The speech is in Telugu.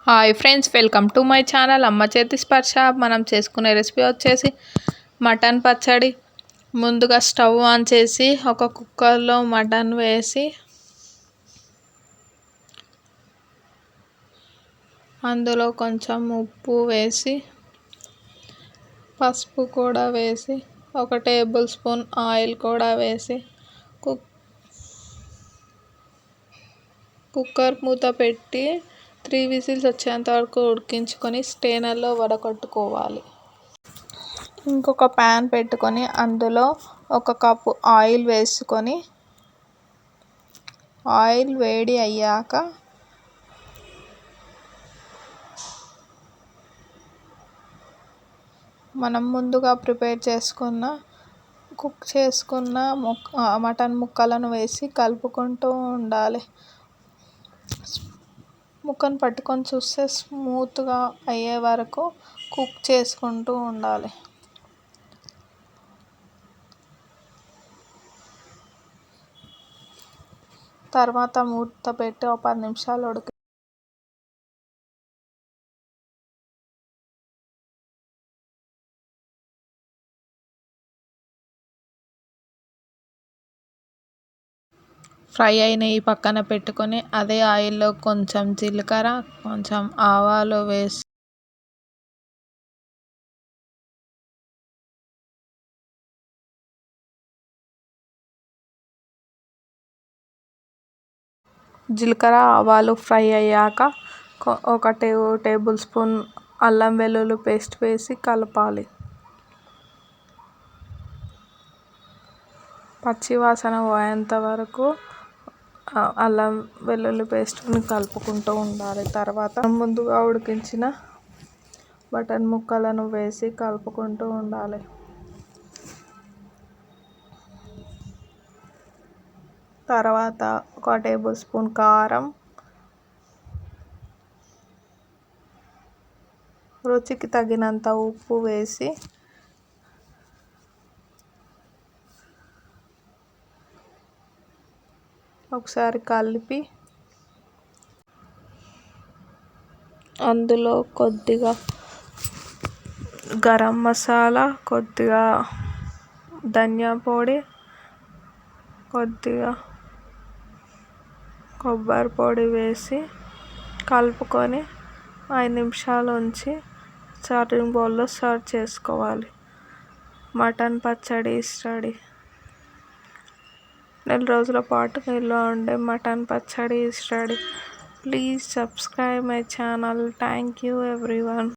Hi friends, welcome to my channel అమ్మ చేతి స్పర్శ. మనం చేసుకునే రెసిపీ వచ్చేసి మటన్ పచ్చడి. ముందుగా స్టవ్ ఆన్ చేసి ఒక కుక్కర్లో మటన్ వేసి అందులో కొంచెం ఉప్పు వేసి పసుపు కూడా వేసి 1 టేబుల్ స్పూన్ ఆయిల్ కూడా వేసి కుక్కర్ మూత పెట్టి 3 విజిల్స్ వచ్చేంత వరకు ఉడికించుకొని స్టెయినర్లో వడకట్టుకోవాలి. ఇంకొక ప్యాన్ పెట్టుకొని అందులో 1 కప్పు ఆయిల్ వేసుకొని ఆయిల్ వేడి అయ్యాక మనం ముందుగా కుక్ చేసుకున్న మటన్ ముక్కలను వేసి కలుపుకుంటూ ఉండాలి. ముక్కను పట్టుకొని చూస్తే స్మూత్గా అయ్యే వరకు కుక్ చేసుకుంటూ ఉండాలి. తర్వాత మూత పెట్టి 10 నిమిషాలు ఫ్రై అయినవి పక్కన పెట్టుకొని అదే ఆయిల్లో కొంచెం జీలకర్ర, కొంచెం ఆవాలు వేసి జీలకర్ర ఆవాలు ఫ్రై అయ్యాక 1 టేబుల్ స్పూన్ అల్లం వెల్లుల్లి పేస్ట్ వేసి కలపాలి. పచ్చివాసన పోయేంత వరకు అల్లం వెల్లుల్లి పేస్ట్ని కలుపుకుంటూ ఉండాలి. తర్వాత ముందుగా ఉడికించిన మటన్ ముక్కలను వేసి కలుపుకుంటూ ఉండాలి. తర్వాత 1 టేబుల్ స్పూన్ కారం, రుచికి తగినంత ఉప్పు వేసి ఒకసారి కలిపి అందులో కొద్దిగా గరం మసాలా, కొద్దిగా ధనియా పొడి, కొద్దిగా కొబ్బరి పొడి వేసి కలుపుకొని 5 నిమిషాలు ఉంచి సర్వింగ్ బౌల్లో సర్వ్ చేసుకోవాలి. మటన్ పచ్చడి ఈజ్ రెడీ. నెల రోజుల పాటు నిల్వ ఉండే మటన్ పచ్చడి is ready. Please subscribe my channel. Thank you everyone.